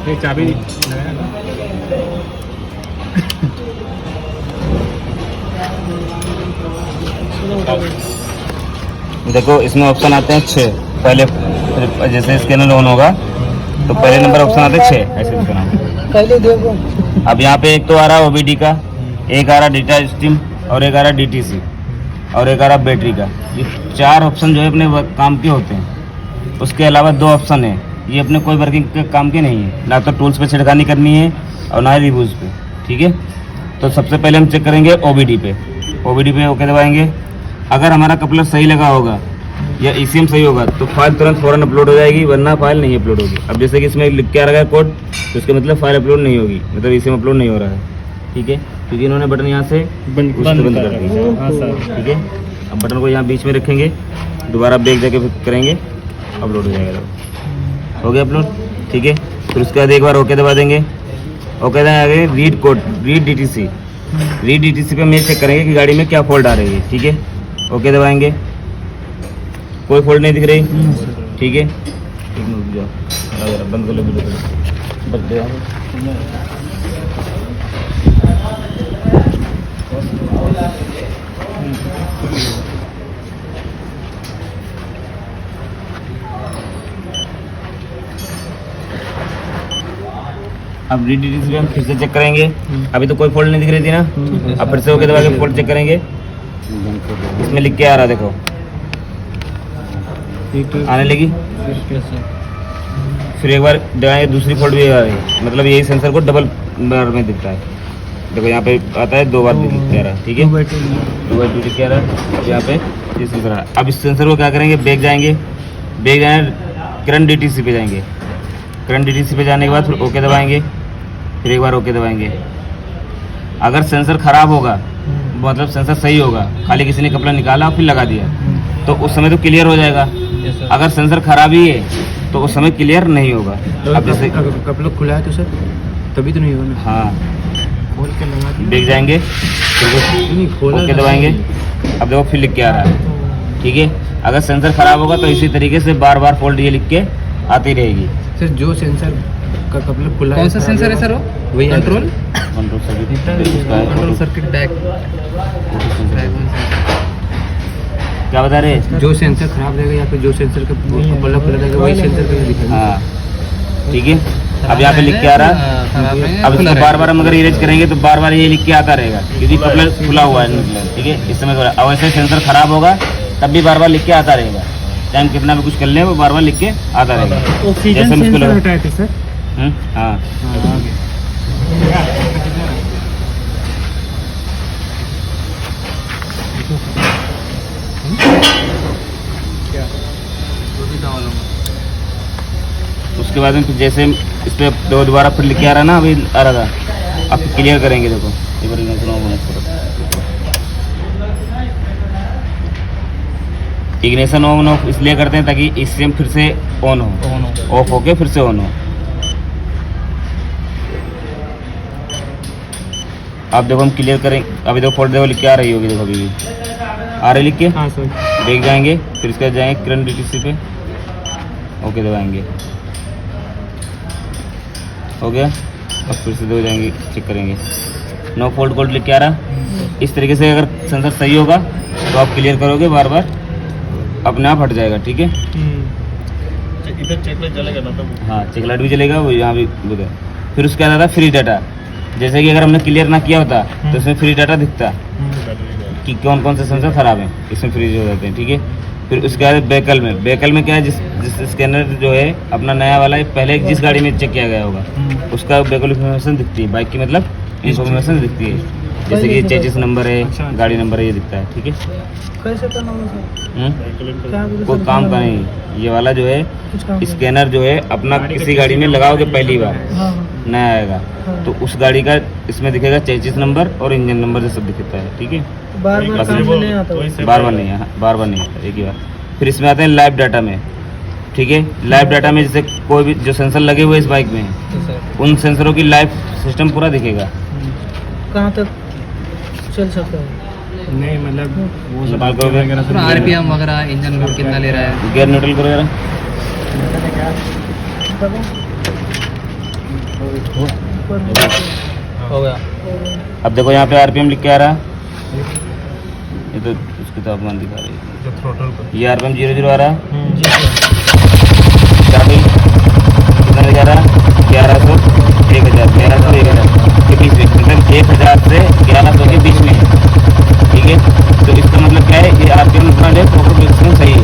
ये चाबी देखो इसमें ऑप्शन आते हैं 6। पहले जैसे स्कैनर ऑन होगा तो पहले नंबर ऑप्शन आते हैं 6 ऐसे दिखना। पहले देखो अब यहाँ पे एक तो आ रहा है ओबीडी का, एक आ रहा डेटा स्ट्रीम और एक आ रहा डीटीसी और एक आ रहा बैटरी का। ये 4 ऑप्शन जो है अपने काम के होते हैं। उसके अलावा 2 ऑप्शन है, ये अपने कोई वर्किंग के काम के नहीं है, ना तो टूल्स पे छिड़कानी करनी है और ना ही रिव्यूज़ पे। ठीक है, तो सबसे पहले हम चेक करेंगे ओबीडी पे। ओबीडी पे ओके दबाएंगे। अगर हमारा कपलर सही लगा होगा या ईसीएम सही होगा तो फाइल तुरंत फ़ौरन अपलोड हो जाएगी, वरना फाइल नहीं अपलोड होगी। अब जैसे कि इसमें लिख के आ रहा है कोड, तो इसका मतलब फाइल अपलोड नहीं होगी, मतलब ईसीएम अपलोड नहीं हो रहा है। ठीक है, क्योंकि इन्होंने बटन यहाँ से बंद कर दिया। हाँ सर। ठीक है, अब बटन को यहाँ बीच में रखेंगे, दोबारा बैक जाके करेंगे, अपलोड हो जाएगा। हो गया अपलोड। ठीक है, फिर उसके बाद एक बार ओके दबा देंगे। ओके दबाएंगे read code, read DTC. Read DTC पे हम ये चेक करेंगे कि गाड़ी में क्या फॉल्ट आ रही है। ठीक है, ओके दबाएंगे, कोई फॉल्ट नहीं दिख रही। ठीक है, एक मिनट रुक जाओ, बंद कर लो बंद कर। अब रीडीटीसी पे हम फिर से चेक करेंगे। अभी तो कोई फॉल्ट नहीं दिख रही थी ना, अब फिर से ओके दबा के फॉल्ट चेक करेंगे। इसमें लिख के आ रहा, देखो आने लगी। फिर एक बार दबाएंगे, दूसरी फॉल्ट भी आ रही है, मतलब यही सेंसर को डबल बार में दिखता है। देखो यहाँ पे आता है 2 बार दिख रहा है। ठीक है, 2 बार दिख रहा है। अब यहाँ पे ये सेंसर है। अब इस सेंसर को क्या करेंगे, बैक जाएंगे, बैक जाए करंट डीटीसी पे जाएंगे। करंट डीटीसी पे जाने के बाद फिर ओके दबाएंगे, फिर एक बार ओके दबाएंगे। अगर सेंसर खराब होगा, मतलब सेंसर सही होगा, खाली किसी ने कपड़ा निकाला और फिर लगा दिया, तो उस समय तो क्लियर हो जाएगा। अगर सेंसर खराब ही है तो उस समय क्लियर नहीं होगा। अब जैसे कपड़ा खुला है तो सर तभी तो नहीं होगा ना। हाँ, खोल के लगा देख जाएंगे, ओके दबाएंगे। अब देखो फिर लिख के आ रहा है। ठीक है, अगर सेंसर खराब होगा तो इसी तरीके से बार बार फॉल्ट ये लिख के आती रहेगी। सर जो सेंसर का कपड़ा खुला है, कौन सा सेंसर है सर वो? वही कंट्रोल कंट्रोल सर्किट बैक। क्या बता रहे हैं? जो सेंसर खराब रहेगा या फिर जो सेंसर का कपड़ा खुला रहेगा वही सेंसर का दिखाएगा। हाँ, ठीक है। अब यहाँ पे लिख के आ रहा है। अब इसको बार बार हम अगर इरेज करेंगे तो बार बार ये लिख के आता रहेगा, क्योंकि कपड़ा खुला हुआ है। ठीक है, इस समय अब ऐसे सेंसर खराब होगा तब भी बार बार लिख के आता रहेगा। टाइम कितना भी कुछ कर ले वो बार बार लिख के आता रहेगा। जैसे मुझको लगा। हाँ, उसके बाद में फिर जैसे इस पर दोबारा फिर लिख के आ रहा ना, अभी आ रहा था, अब क्लियर करेंगे। देखो एक बार इग्निशन ऑन ऑफ इसलिए करते हैं ताकि इससे फिर से ऑन हो, ऑफ होके फिर से ऑन हो। आप देखो हम क्लियर करें। अभी देखो फॉल्ट देखो लिख के आ रही होगी, देखो अभी भी आ रही लिख के। हाँ सर। देख जाएंगे, फिर इसके बाद जाएंगे करंट डीटीसी पे, ओके दबाएंगे, हो गया। अब फिर से दो जाएंगे, चेक करेंगे, नो फॉल्ट कोड लिख के आ रहा। इस तरीके से अगर सेंसर सही होगा तो आप क्लियर करोगे, बार बार अपने आप हट जाएगा। ठीक है, इधर चेक लाइट जलेगा ना तब? हाँ, चेक लाइट भी जलेगा, वो यहाँ भी बुझेगा। फिर उसके बाद आता फ्री डाटा। जैसे कि अगर हमने क्लियर ना किया होता तो इसमें फ्री डाटा दिखता कि कौन कौन से सेंसर खराब हैं, इसमें फ्रीज हो जाते हैं। ठीक है, फिर उसके बाद बैकल में क्या है, जिस स्कैनर जो है अपना नया वाला है, पहले जिस गाड़ी में चेक किया गया होगा उसका बैकल इन्फॉर्मेशन दिखती है, बाइक की मतलब इन्फॉर्मेशन दिखती है। जैसे कि चेचिस नंबर है, गाड़ी नंबर है, ये दिखता है। ठीक है, कैसे करना होगा कोई काम का नहीं। ये वाला जो है स्कैनर जो है अपना किसी गाड़ी में लगाओगे पहली बार नया आएगा तो उस गाड़ी का इसमें दिखेगा चेचिस नंबर और इंजन नंबर जो सब दिखता है। ठीक है, बार बार नहीं आता, बार बार नहीं आता, एक ही बार। फिर इसमें आते हैं लाइव डाटा में। ठीक है, लाइव डाटा में जैसे कोई भी जो सेंसर लगे हुए इस बाइक में, उन सेंसरों की लाइव सिस्टम पूरा दिखेगा। कहाँ तक चल सकता है? नहीं मतलब वो नेपाल को आरपीएम वगैरह, इंजन लोड कितना ले रहा है, गियर न्यूट्रल वगैरह। हो गया। अब देखो यहाँ पे आरपीएम लिख के आ रहा है, ये तो उसके तापमान दिखा रही है। जो थ्रोटल पर ये आरपीएम 00 आ रहा है, जी चाबी कितना जा रहा है 1100 1000 1100 1000 के बीच में, मतलब 1000 से 1100 के बीच में है, ठीक है। तो इसका मतलब क्या है, ये आरपीएम इतना है तो बिल्कुल सही है।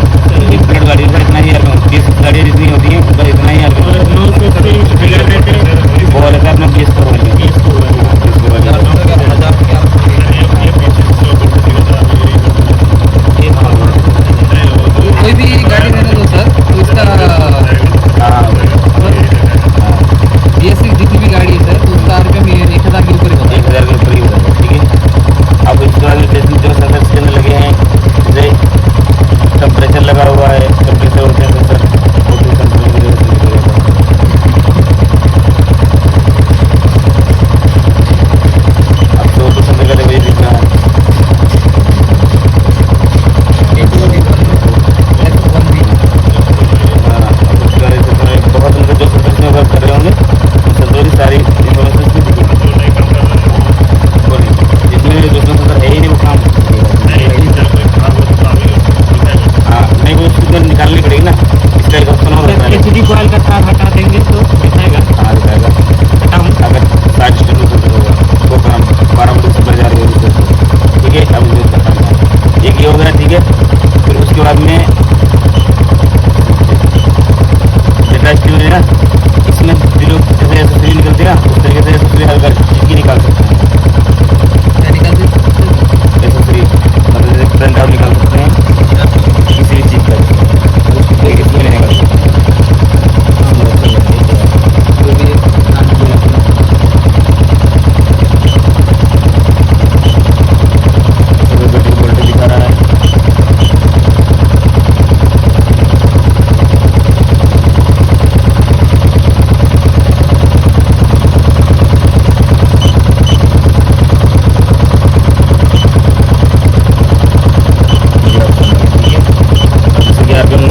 एक प्लेट गाड़ी का इतना ही आरपीएम, 20 गाड़ियाँ जितनी होती हैं उसका इतना ही आरपीएम, वो वाले का अपना 20 को बोलेंगे। कोई भी गाड़ी रहने दो सर, तो इसका BS6 जितनी भी गाड़ी है सर, तो उसका आरपीएम 1000 के ऊपर ही होता है। 1000 के ऊपर ही होता है, ठीक है। अब इसके बाद जैसे जो सेंसर इसके अंदर लगे हैं, जैसे टेम्परेचर लगा हुआ है, टेम्परेचर होते हैं सेंसर, अब तो सेंसर का देखो ये दिख रहा है, बहुत उनके जो सेंसर में वर्क कर रहे होंगे सेंसर की सारी इंफॉर्मेशन भी दिखेगी। जिसमें जो सेंसर है ही नहीं वो काम नहीं, वो उसको निकालनी पड़ेगी ना, इसका एक ऑप्शन और होता है। एचडी कॉइल का तार हटा देंगे तो दिखाएगा। हाँ दिखाएगा, अगर 60 स्टेप सेंसर होगा वो काम 12 वोल्ट से बढ़ जा रही है, ठीक है। अब यूज करता है एक ये हो गया, ठीक है। फिर उसके बाद में डेटा स्ट्रीम है ना, इसमें जो जैसे एसएसडी निकलती है ना, उस तरीके से एसएसडी हल्का चिक्की निकाल सकते हैं। क्या निकाल सकते? एसएसडी मतलब जैसे प्रिंट आउट निकाल सकते हैं किसी भी चीज़ का, उसकी तरीके से नहीं निकाल सकते। जो भी बैटरी वोल्टेज दिखा रहा है,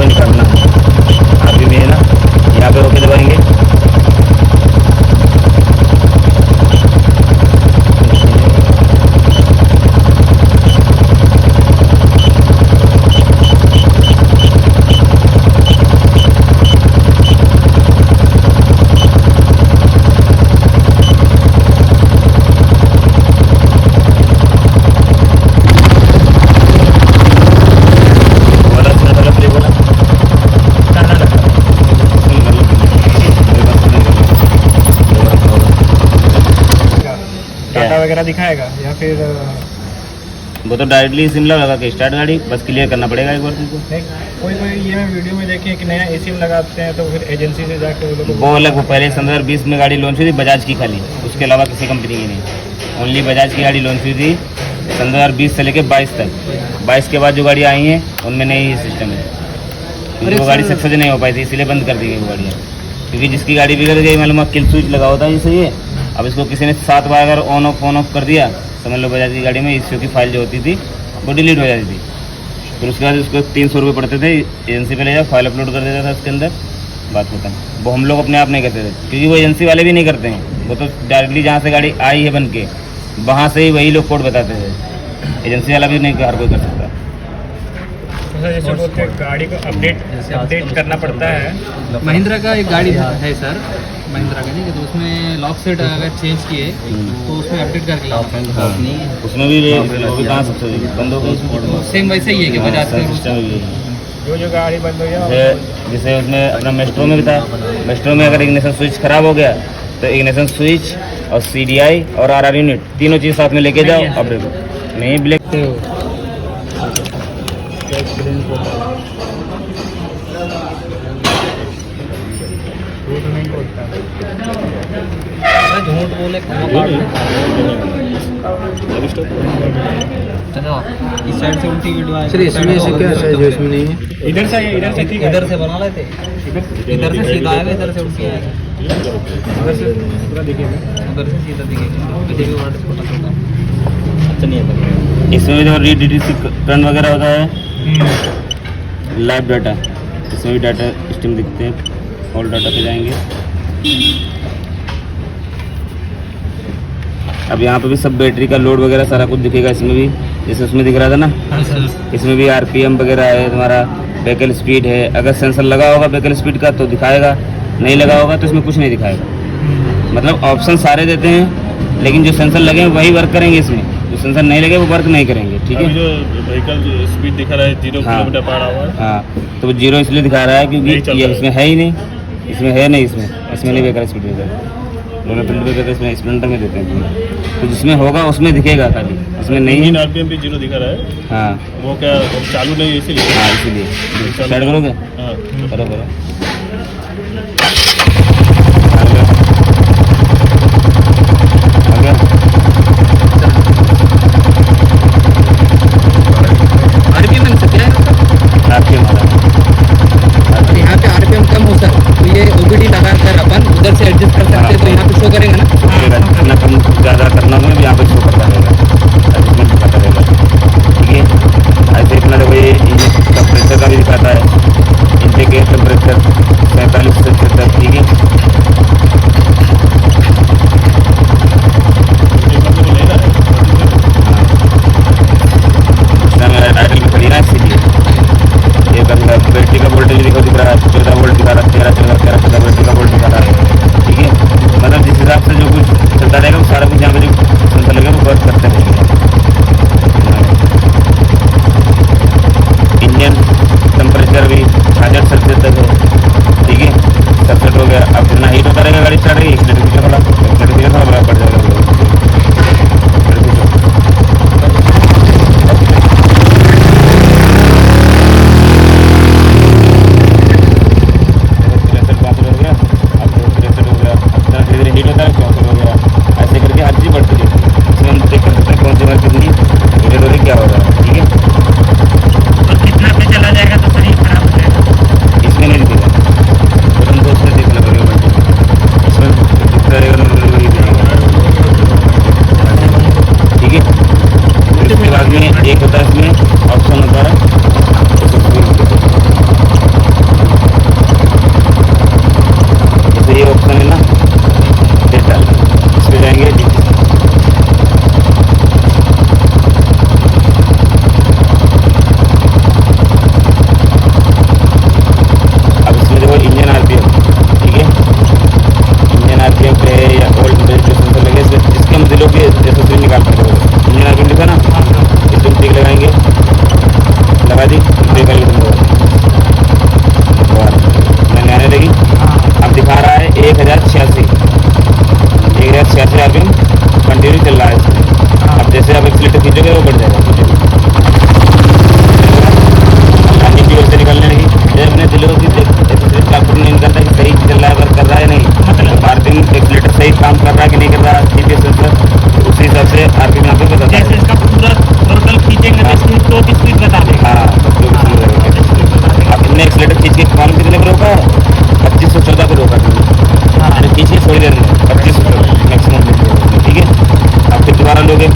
निकालना है आरपीएम में है ना, यहाँ पे ओके दबाएंगे, डाटा वगैरह दिखाएगा या फिर वो तो डायरेक्टली सिम लगा के स्टार्ट गाड़ी बस क्लियर करना पड़ेगा एक बार तुमको। नहीं, कोई कोई ये मैं वीडियो में देखे कि नया एसीएम लगाते हैं तो फिर एजेंसी से जाके वो लोग वो अलग, वो पहले 2020 में गाड़ी लॉन्च हुई थी बजाज की खाली, उसके अलावा किसी कंपनी की नहीं, ओनली बजाज की गाड़ी लॉन्च हुई थी 2020 से लेकर 22 तक। 22 के बाद जो गाड़ी आई हैं उनमें नहीं सिस्टम है, क्योंकि वो गाड़ी सक्सेस नहीं हो पाई थी, इसलिए बंद कर दी गई वो गाड़ियाँ। क्योंकि जिसकी गाड़ी बिगड़ गई, मालूम किल स्विच लगा होता है जैसे ये, अब इसको किसी ने 7 बार अगर ऑन ऑफ कर दिया, समझ लो बजाज की गाड़ी में ईसीओ की फाइल जो होती थी वो डिलीट हो जाती थी। फिर उसके बाद उसको 300 रुपये पड़ते थे, एजेंसी पे ले जाओ, फाइल अपलोड कर देता था उसके अंदर, बात खत्म। वो हम लोग अपने आप नहीं करते थे, क्योंकि वो एजेंसी वाले भी नहीं करते हैं, वो तो डायरेक्टली जहाँ से गाड़ी आई है बन के वहाँ से ही वही लोग कोड बताते थे, एजेंसी वाला भी नहीं हर कोई कर सकता। जैसे बोलते हैं गाड़ी को अपडेट करना पड़ता है। महिंद्रा का एक गाड़ी है सर, महिंद्रा का नहीं, तो उसमें लॉक सेट अगर चेंज किए तो उसमें अपडेट करके लाना। उसमें भी वो भी कहाँ सबसे बंद हो गई, सेम वैसे ही है कि बजाज का सिस्टम भी है। जो गाड़ी बंद हो गया जैसे उसमें अपना मेस्ट्रो में भी था, मेस्ट्रो में अगर इग्निशन स्विच खराब हो गया तो इग्निशन स्विच और CDI और RR यूनिट तीनों चीज़ साथ में लेके जाओ, अपडेट नहीं ब्लैक नहीं बोलता। झूठ बोले इस साइड से उल्टी वीडियो आई। सर इसमें से क्या है जो इसमें नहीं है? इधर से ठीक है, इधर से बना लेते, इधर से सीधा आएगा, इधर से उल्टी आएगा, इधर से पूरा दिखेगा, उधर से सीधा दिखेगा, पीछे भी वर्ड छोटा छोटा अच्छा नहीं है। इसमें जो DTC करंट वगैरह होता है, लाइव डाटा, इसमें भी डाटा स्ट्रीम दिखते हैं, ऑल डाटा पे जाएंगे, अब यहाँ पे भी सब बैटरी का लोड वगैरह सारा कुछ दिखेगा इसमें भी, जैसे उसमें दिख रहा था ना, हाँ सर। इसमें भी आरपीएम वगैरह है, तुम्हारा व्हीकल स्पीड है। अगर सेंसर लगा होगा व्हीकल स्पीड का तो दिखाएगा, नहीं लगा होगा तो इसमें कुछ नहीं दिखाएगा। मतलब ऑप्शन सारे देते हैं, लेकिन जो सेंसर लगे हैं वही वर्क करेंगे इसमें, जो सेंसर नहीं लगे वो वर्क नहीं करेंगे। ठीक अभी है। जो व्हीकल स्पीड दिखा रहा है 0 हाँ। Kilometre per hour. हाँ, तो वो 0 इसलिए दिखा रहा है नहीं क्योंकि चल ये रहा है। इसमें है ही नहीं, इसमें है नहीं, इसमें नहीं व्हीकल स्पीड देता। दोनों फील्ड ब्रेकर इसमें स्प्लेंडर में देते हैं, तो जिसमें होगा उसमें दिखेगा खाली, इसमें नहीं इंजन है। आरपीएम भी 0 दिखा रहा है, हाँ वो क्या चालू नहीं है इसीलिए। हाँ, इसीलिए स्टार्ट करोगे। हाँ। करो करो। आ गया? आरपीएम से क्या है मतलब? आपके हमारा और यहाँ पे आरपीएम कम हो सर, तो ये ओबीडी लगा कर अपन उधर से एडजस्ट कर सकते हैं, तो यहाँ पे शो करेगा ना। जितना कम ज़्यादा करना हो यहाँ पे शो करता रहेगा, एडजस्टमेंट दिखाता रहेगा। ठीक है। ऐसे इतना देखो, ये टेम्परेचर का भी दिखाता है, इंटेक के टेम्परेचर 47 से 73। ठीक है। ले रहा है। आइडल में खड़ी ना, इसीलिए ये बंदा बैटरी का वोल्टेज दिख रहा है, 14 वोल्ट दिखा रहा है, 13 बैटरी का वोल्ट दिखा रहा है। ठीक है। मतलब जिस हिसाब से जो कुछ चलता रहेगा वो सारा कुछ यहाँ पे जो सेंसर लगेगा वो वर्क करते रहेंगे। इंजन टेम्परेचर भी 1000 सेल्सियस तक है। ठीक है। 67 हो गया। अब जितना हीट होता रहेगा गाड़ी स्टार्ट रहेगी, एक्सीलरेटर थोड़ा बड़ा पड़ जाएगा। क्या हो रहा है। ठीक है। और कितना पे चला जाएगा तो सर ये खराब हो जाएगा। इसमें नहीं दिखेगा, तुरंत तो उसमें देखना पड़ेगा, इसमें दिखता रहेगा। ठीक है। फिर उसके बाद में एक होता है इसमें ऑप्शन होता है, जैसे ये ऑप्शन है ना डेटा, इस पर जाएंगे। Engine RPM. ठीक है। इंजन आरपीएम पे या ओल्ड सेंसर लगे, इसके हम दिलों के जैसे निकाल सकते हो। इंजन आरपीएम लिखा ना, इसमें टिक लगाएंगे, लगा दी, ब्रेक वाली मैंने आने लगी। अब दिखा रहा है 1086 आरपीएम कंटिन्यू चल रहा है इसमें। अब जैसे आप एक्सीलेटर खींचोगे वो बढ़ जाएगा, की ओर से निकलने लगी। जैसे अपने दिलों की आपको नहीं करता कि सही चल रहा है, वर्क कर रहा है नहीं, मतलब आरपीएम एक्सीलेटर सही काम कर रहा है कि नहीं कर रहा है, जीपीएस सेंसर उसी हिसाब से आरपीएम यहाँ पे बताता है। जैसे इसका पूरा थ्रोटल खींचेंगे तो स्पीड तो स्पीड बता देगा। हाँ, अब तुमने एक्सीलेटर खींच के कौन कितने पर रोका है? 25 से 14 पर रोका तुमने। खींच के थोड़ी देर में 25 से 14 मैक्सिमम। ठीक है। अब फिर दोबारा लोगे